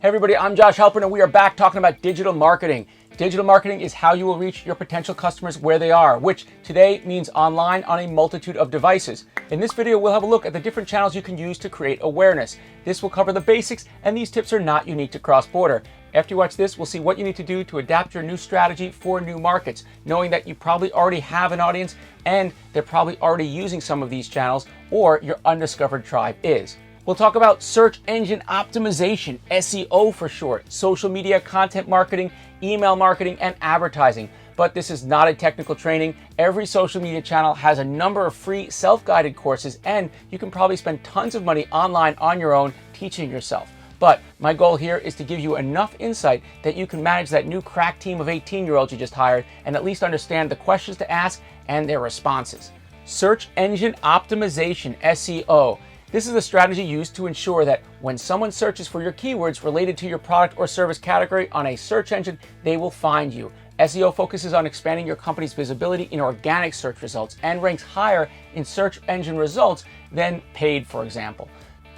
Hey everybody, I'm Josh Halpern and we are back talking about digital marketing. Digital marketing is how you will reach your potential customers where they are, which today means online on a multitude of devices. In this video, we'll have a look at the different channels you can use to create awareness. This will cover the basics, and these tips are not unique to cross-border. After you watch this, we'll see what you need to do to adapt your new strategy for new markets, knowing that you probably already have an audience and they're probably already using some of these channels, or your undiscovered tribe is. We'll talk about search engine optimization, SEO for short, social media content marketing, email marketing, and advertising. But this is not a technical training. Every social media channel has a number of free self-guided courses, and you can probably spend tons of money online on your own teaching yourself. But my goal here is to give you enough insight that you can manage that new crack team of 18-year-olds you just hired and at least understand the questions to ask and their responses. Search engine optimization, SEO. This is a strategy used to ensure that when someone searches for your keywords related to your product or service category on a search engine, they will find you. SEO focuses on expanding your company's visibility in organic search results and ranks higher in search engine results than paid, for example.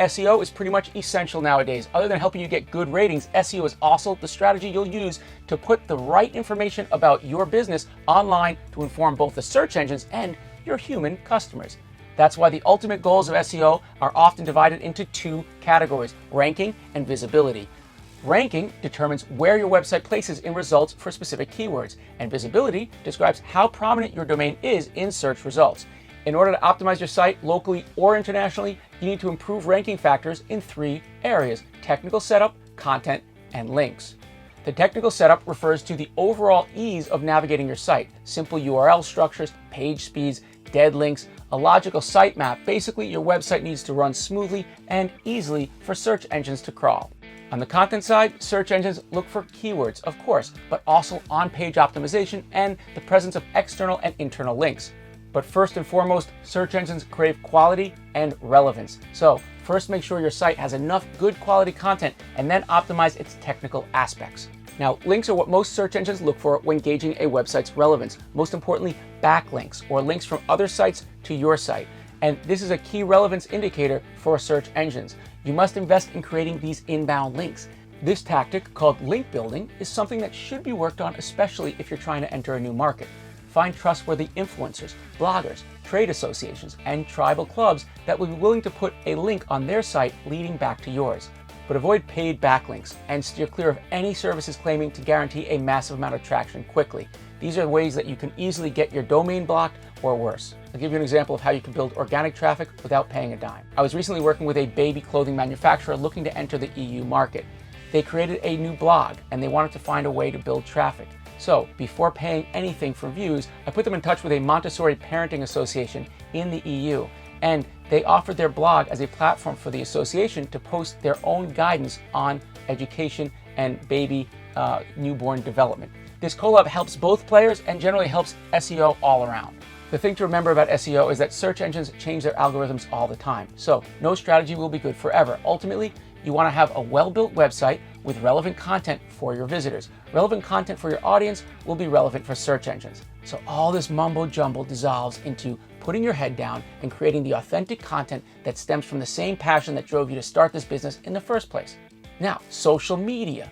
SEO is pretty much essential nowadays. Other than helping you get good ratings, SEO is also the strategy you'll use to put the right information about your business online to inform both the search engines and your human customers. That's why the ultimate goals of SEO are often divided into two categories: ranking and visibility. Ranking determines where your website places in results for specific keywords, and visibility describes how prominent your domain is in search results. In order to optimize your site locally or internationally, you need to improve ranking factors in three areas: technical setup, content, and links. The technical setup refers to the overall ease of navigating your site: simple URL structures, page speeds, dead links, a logical sitemap. Basically, your website needs to run smoothly and easily for search engines to crawl. On the content side, search engines look for keywords, of course, but also on-page optimization and the presence of external and internal links. But first and foremost, search engines crave quality and relevance. So first, make sure your site has enough good quality content and then optimize its technical aspects. Now, links are what most search engines look for when gauging a website's relevance. Most importantly, backlinks, or links from other sites to your site. And this is a key relevance indicator for search engines. You must invest in creating these inbound links. This tactic, called link building, is something that should be worked on, especially if you're trying to enter a new market. Find trustworthy influencers, bloggers, trade associations, and tribal clubs that will be willing to put a link on their site leading back to yours. But avoid paid backlinks and steer clear of any services claiming to guarantee a massive amount of traction quickly. These are ways that you can easily get your domain blocked or worse. I'll give you an example of how you can build organic traffic without paying a dime. I was recently working with a baby clothing manufacturer looking to enter the EU market. They created a new blog and they wanted to find a way to build traffic. So before paying anything for views, I put them in touch with a Montessori parenting association in the EU. And they offered their blog as a platform for the association to post their own guidance on education and baby newborn development. This collab helps both players and generally helps SEO all around. The thing to remember about SEO is that search engines change their algorithms all the time. So no strategy will be good forever. Ultimately, you want to have a well-built website with relevant content for your visitors. Relevant content for your audience will be relevant for search engines. So all this mumbo jumbo dissolves into putting your head down and creating the authentic content that stems from the same passion that drove you to start this business in the first place. Now, social media.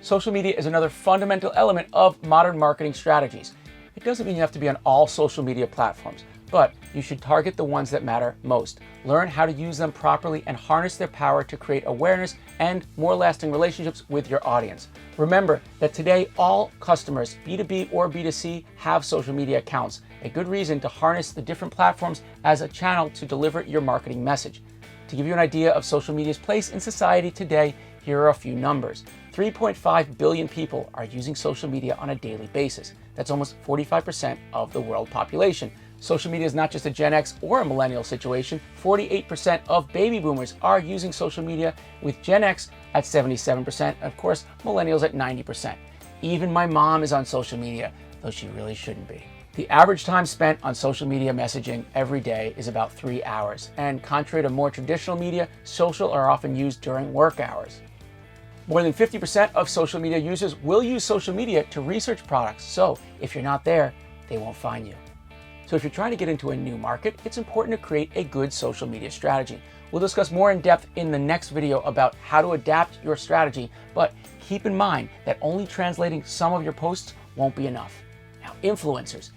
Social media is another fundamental element of modern marketing strategies. It doesn't mean you have to be on all social media platforms, but you should target the ones that matter most. Learn how to use them properly and harness their power to create awareness and more lasting relationships with your audience. Remember that today all customers, B2B or B2C, have social media accounts. A good reason to harness the different platforms as a channel to deliver your marketing message. To give you an idea of social media's place in society today, here are a few numbers. 3.5 billion people are using social media on a daily basis. That's almost 45% of the world population. Social media is not just a Gen X or a millennial situation. 48% of baby boomers are using social media, with Gen X at 77%, and of course, millennials at 90%. Even my mom is on social media, though she really shouldn't be. The average time spent on social media messaging every day is about 3 hours, and contrary to more traditional media, social are often used during work hours. More than 50% of social media users will use social media to research products, so if you're not there, they won't find you. So if you're trying to get into a new market, it's important to create a good social media strategy. We'll discuss more in depth in the next video about how to adapt your strategy, but keep in mind that only translating some of your posts won't be enough. Now, influencers.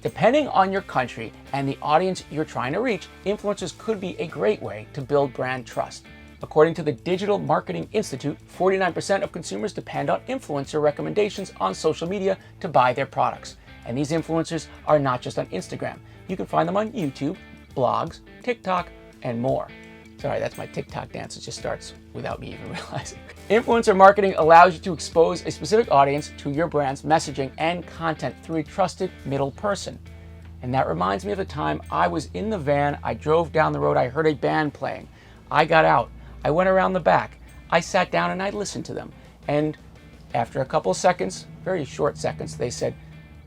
Depending on your country and the audience you're trying to reach, influencers could be a great way to build brand trust. According to the Digital Marketing Institute, 49% of consumers depend on influencer recommendations on social media to buy their products. And these influencers are not just on Instagram. You can find them on YouTube, blogs, TikTok, and more. Sorry, that's my TikTok dance. It just starts without me even realizing. Influencer marketing allows you to expose a specific audience to your brand's messaging and content through a trusted middle person. And that reminds me of the time I was in the van, I drove down the road, I heard a band playing. I got out, I went around the back, I sat down and I listened to them. And after a couple of seconds, very short seconds, they said,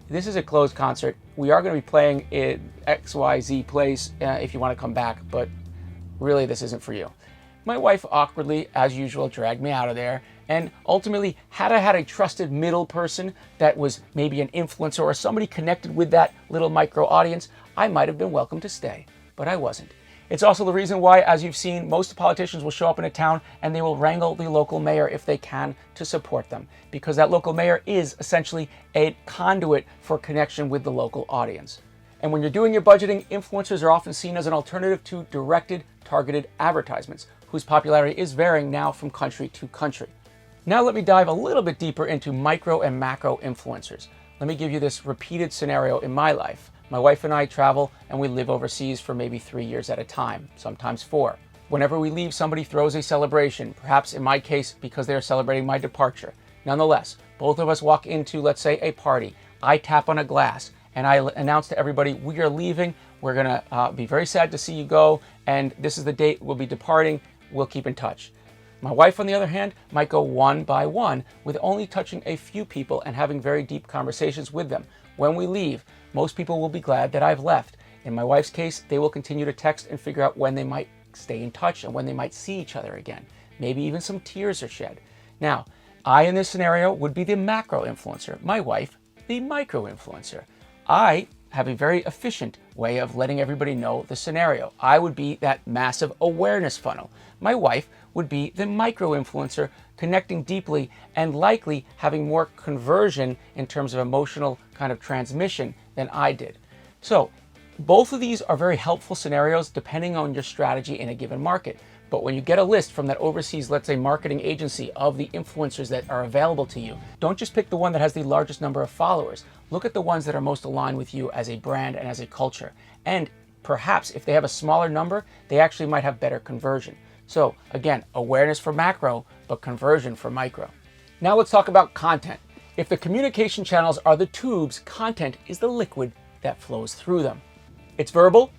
"This is a closed concert. We are going to be playing at XYZ place if you want to come back, but really this isn't for you." My wife awkwardly, as usual, dragged me out of there. And ultimately, had I had a trusted middle person that was maybe an influencer or somebody connected with that little micro audience, I might have been welcome to stay, but I wasn't. It's also the reason why, as you've seen, most politicians will show up in a town and they will wrangle the local mayor if they can to support them, because that local mayor is essentially a conduit for connection with the local audience. And when you're doing your budgeting, influencers are often seen as an alternative to directed, targeted advertisements, whose popularity is varying now from country to country. Now let me dive a little bit deeper into micro and macro influencers. Let me give you this repeated scenario in my life. My wife and I travel and we live overseas for maybe 3 years at a time, sometimes 4. Whenever we leave, somebody throws a celebration, perhaps in my case because they are celebrating my departure. Nonetheless, both of us walk into, let's say, a party. I tap on a glass and I announce to everybody, we are leaving. We're gonna be very sad to see you go, and this is the date we'll be departing. We'll keep in touch. My wife, on the other hand, might go one by one with only touching a few people and having very deep conversations with them. When we leave, most people will be glad that I've left. In my wife's case, they will continue to text and figure out when they might stay in touch and when they might see each other again. Maybe even some tears are shed. Now, I, in this scenario, would be the macro influencer. My wife, the micro influencer. I have a very efficient way of letting everybody know the scenario. I would be that massive awareness funnel. My wife would be the micro influencer, connecting deeply and likely having more conversion in terms of emotional kind of transmission than I did. So both of these are very helpful scenarios depending on your strategy in a given market. But when you get a list from that overseas, let's say, marketing agency of the influencers that are available to you, don't just pick the one that has the largest number of followers. Look at the ones that are most aligned with you as a brand and as a culture. And perhaps if they have a smaller number, they actually might have better conversion. So again, awareness for macro, but conversion for micro. Now let's talk about content. If the communication channels are the tubes, content is the liquid that flows through them. It's verbal,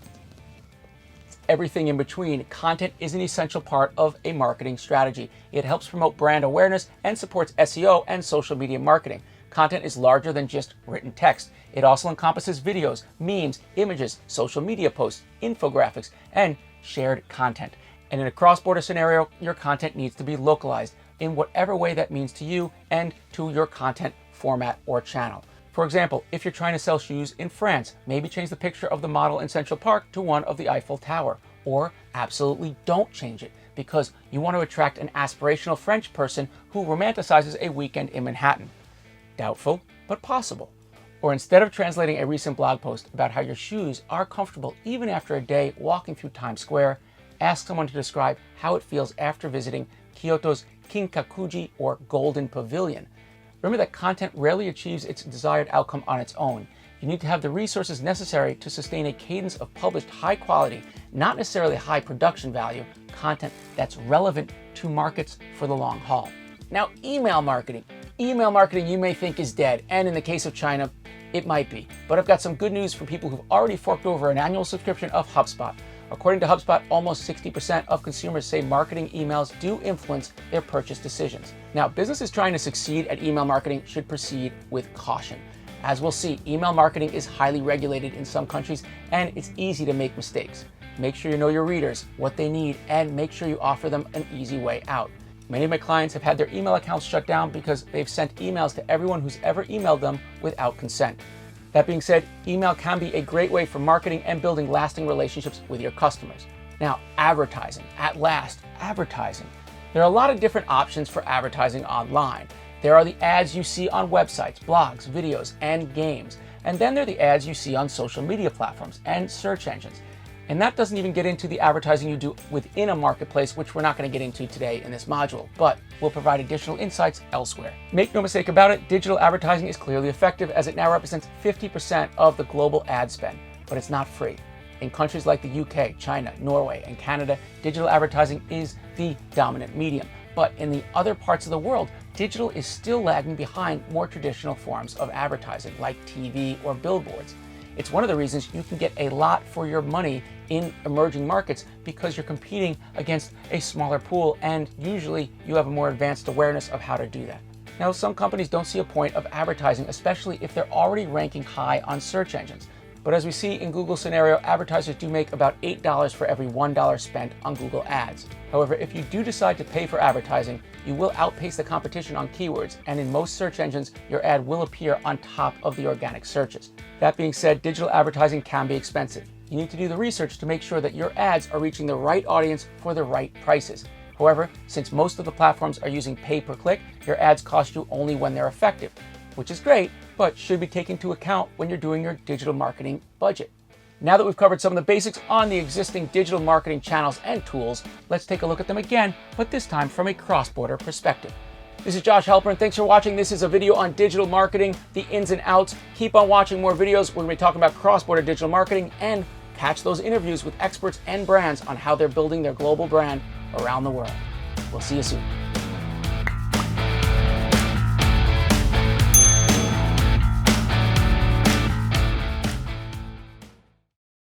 everything in between. Content is an essential part of a marketing strategy. It helps promote brand awareness and supports SEO and social media marketing. Content is larger than just written text. It also encompasses videos, memes, images, social media posts, infographics, and shared content. And in a cross-border scenario, your content needs to be localized in whatever way that means to you and to your content format or channel. For example, if you're trying to sell shoes in France, maybe change the picture of the model in Central Park to one of the Eiffel Tower. Or absolutely don't change it because you want to attract an aspirational French person who romanticizes a weekend in Manhattan. Doubtful, but possible. Or instead of translating a recent blog post about how your shoes are comfortable even after a day walking through Times Square, ask someone to describe how it feels after visiting Kyoto's Kinkakuji or Golden Pavilion. Remember that content rarely achieves its desired outcome on its own. You need to have the resources necessary to sustain a cadence of published high quality, not necessarily high production value, content that's relevant to markets for the long haul. Now, email marketing. Email marketing you may think is dead, and in the case of China, it might be. But I've got some good news for people who've already forked over an annual subscription of HubSpot. According to HubSpot, almost 60% of consumers say marketing emails do influence their purchase decisions. Now, businesses trying to succeed at email marketing should proceed with caution. As we'll see, email marketing is highly regulated in some countries, and it's easy to make mistakes. Make sure you know your readers, what they need, and make sure you offer them an easy way out. Many of my clients have had their email accounts shut down because they've sent emails to everyone who's ever emailed them without consent. That being said, email can be a great way for marketing and building lasting relationships with your customers. Now, advertising, at last, advertising. There are a lot of different options for advertising online. There are the ads you see on websites, blogs, videos, and games. And then there are the ads you see on social media platforms and search engines. And that doesn't even get into the advertising you do within a marketplace, which we're not going to get into today in this module, but we'll provide additional insights elsewhere. Make no mistake about it, digital advertising is clearly effective as it now represents 50% of the global ad spend, but it's not free. In countries like the UK, China, Norway, and Canada, digital advertising is the dominant medium. But in the other parts of the world, digital is still lagging behind more traditional forms of advertising like TV or billboards. It's one of the reasons you can get a lot for your money in emerging markets because you're competing against a smaller pool and usually you have a more advanced awareness of how to do that. Now, some companies don't see a point of advertising, especially if they're already ranking high on search engines. But as we see in Google's scenario, advertisers do make about $8 for every $1 spent on Google Ads. However, if you do decide to pay for advertising, you will outpace the competition on keywords, and in most search engines, your ad will appear on top of the organic searches. That being said, digital advertising can be expensive. You need to do the research to make sure that your ads are reaching the right audience for the right prices. However, since most of the platforms are using pay per click, your ads cost you only when they're effective, which is great, but should be taken into account when you're doing your digital marketing budget. Now that we've covered some of the basics on the existing digital marketing channels and tools, let's take a look at them again, but this time from a cross-border perspective. This is Josh Helper, and thanks for watching. This is a video on digital marketing, the ins and outs. Keep on watching more videos. We're going to be talking about cross-border digital marketing and catch those interviews with experts and brands on how they're building their global brand around the world. We'll see you soon.